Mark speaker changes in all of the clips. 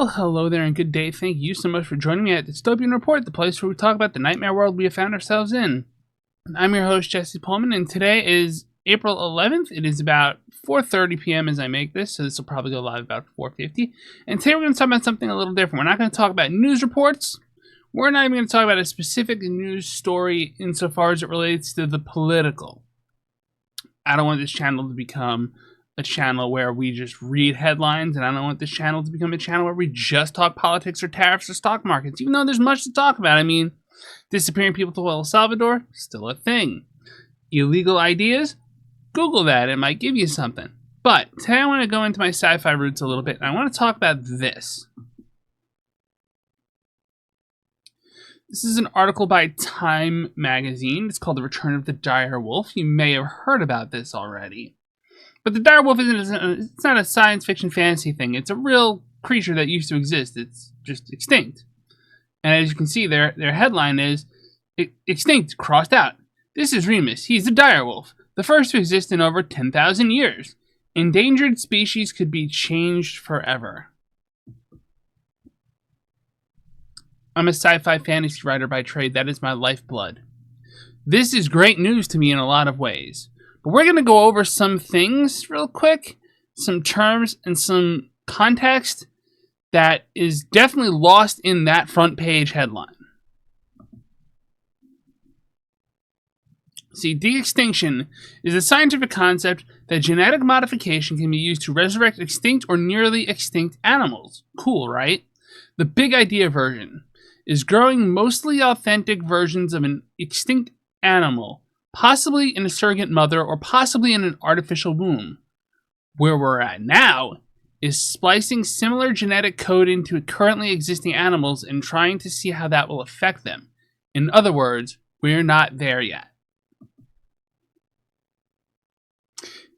Speaker 1: Well, hello there and good day. Thank you so much for joining me at Dystopian Report, the place where we talk about the nightmare world we have found ourselves in. I'm your host, Jesse Pullman, and today is April 11th. It is about 4:30 p.m. as I make this, so this will probably go live about 4:50. And today we're going to talk about something a little different. We're not going to talk about news reports. We're not even going to talk about a specific news story insofar as it relates to the political. I don't want this channel to become a channel where we just read headlines, and I don't want this channel to become a channel where we just talk politics or tariffs or stock markets, even though there's much to talk about. I mean, disappearing people to El Salvador, still a thing. Illegal ideas, Google that, it might give you something. But today I want to go into my sci-fi roots a little bit, and I want to talk about this. This is an article by Time magazine. It's called The Return of the Dire Wolf. You may have heard about this already. But the dire wolf it's not a science fiction fantasy thing. It's a real creature that used to exist. It's just extinct. And as you can see, their headline is extinct, crossed out. This is Remus. He's the dire wolf, the first to exist in over 10,000 years. Endangered species could be changed forever. I'm a sci-fi fantasy writer by trade. That is my lifeblood. This is great news to me in a lot of ways. But we're going to go over some things real quick, some terms and some context that is definitely lost in that front page headline. See, de-extinction is a scientific concept that genetic modification can be used to resurrect extinct or nearly extinct animals. Cool, right? The big idea version is growing mostly authentic versions of an extinct animal, possibly in a surrogate mother or possibly in an artificial womb. Where we're at now is splicing similar genetic code into currently existing animals and trying to see how that will affect them. In other words, we're not there yet.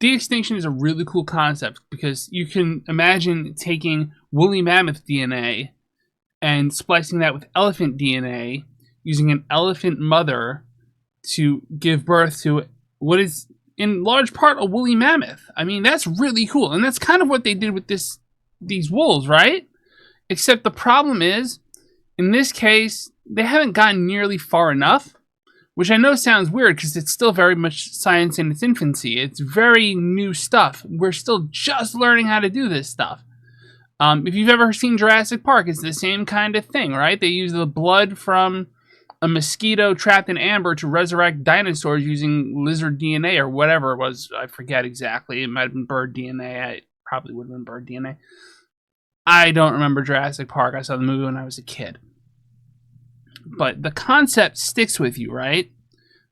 Speaker 1: De-extinction is a really cool concept because you can imagine taking woolly mammoth DNA and splicing that with elephant DNA, using an elephant mother to give birth to what is in large part a woolly mammoth. I mean, that's really cool. And that's kind of what they did with these wolves, right? Except the problem is, in this case, they haven't gotten nearly far enough, which I know sounds weird because it's still very much science in its infancy. It's very new stuff. We're still just learning how to do this stuff. If you've ever seen Jurassic Park, it's the same kind of thing, right? They use the blood from a mosquito trapped in amber to resurrect dinosaurs using lizard DNA or whatever it was. I forget exactly. It might have been bird DNA. It probably would have been bird DNA. I don't remember Jurassic Park. I saw the movie when I was a kid. But the concept sticks with you, right?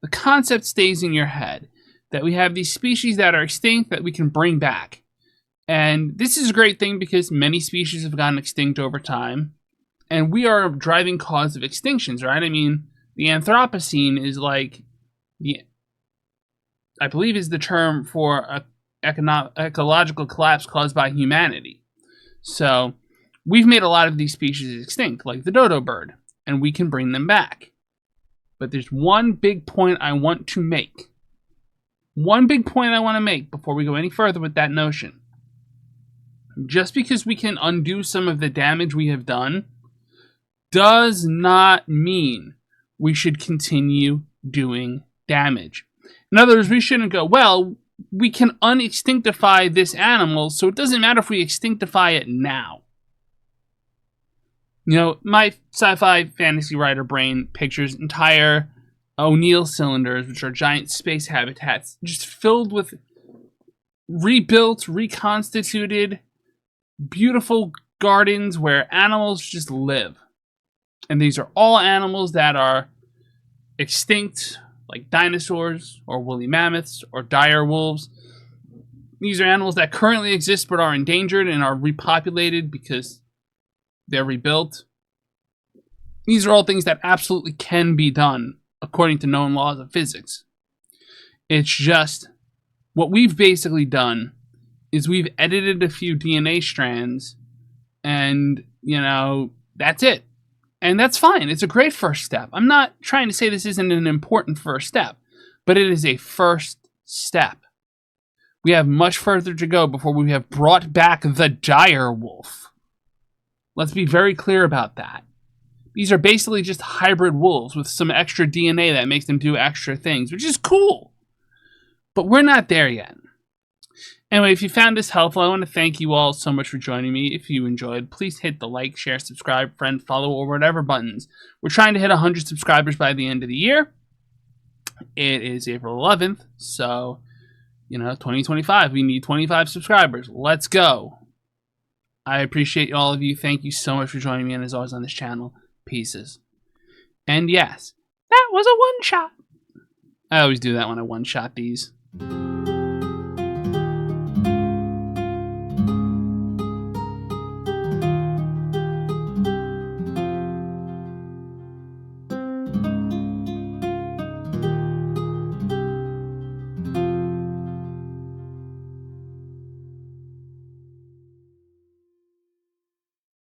Speaker 1: The concept stays in your head that we have these species that are extinct that we can bring back. And this is a great thing because many species have gotten extinct over time. And we are a driving cause of extinctions, right? I mean, the Anthropocene is like I believe is the term for a ecological collapse caused by humanity. So we've made a lot of these species extinct, like the dodo bird, and we can bring them back. But there's one big point I want to make. One big point I want to make before we go any further with that notion. Just because we can undo some of the damage we have done does not mean we should continue doing damage. In other words, we shouldn't go, well, we can unextinctify this animal, so it doesn't matter if we extinctify it now. You know, my sci-fi fantasy writer brain pictures entire O'Neill cylinders, which are giant space habitats, just filled with rebuilt, reconstituted, beautiful gardens where animals just live. And these are all animals that are extinct, like dinosaurs, or woolly mammoths, or dire wolves. These are animals that currently exist but are endangered and are repopulated because they're rebuilt. These are all things that absolutely can be done according to known laws of physics. It's just, what we've basically done is we've edited a few DNA strands and, you know, that's it. And that's fine. It's a great first step. I'm not trying to say this isn't an important first step, but it is a first step. We have much further to go before we have brought back the dire wolf. Let's be very clear about that. These are basically just hybrid wolves with some extra DNA that makes them do extra things, which is cool. But we're not there yet. Anyway, if you found this helpful, I want to thank you all so much for joining me. If you enjoyed, please hit the like, share, subscribe, friend, follow, or whatever buttons. We're trying to hit 100 subscribers by the end of the year. It is April 11th, so, 2025. We need 25 subscribers. Let's go. I appreciate all of you. Thank you so much for joining me, and as always on this channel, pieces. And yes, that was a one-shot. I always do that when I one-shot these.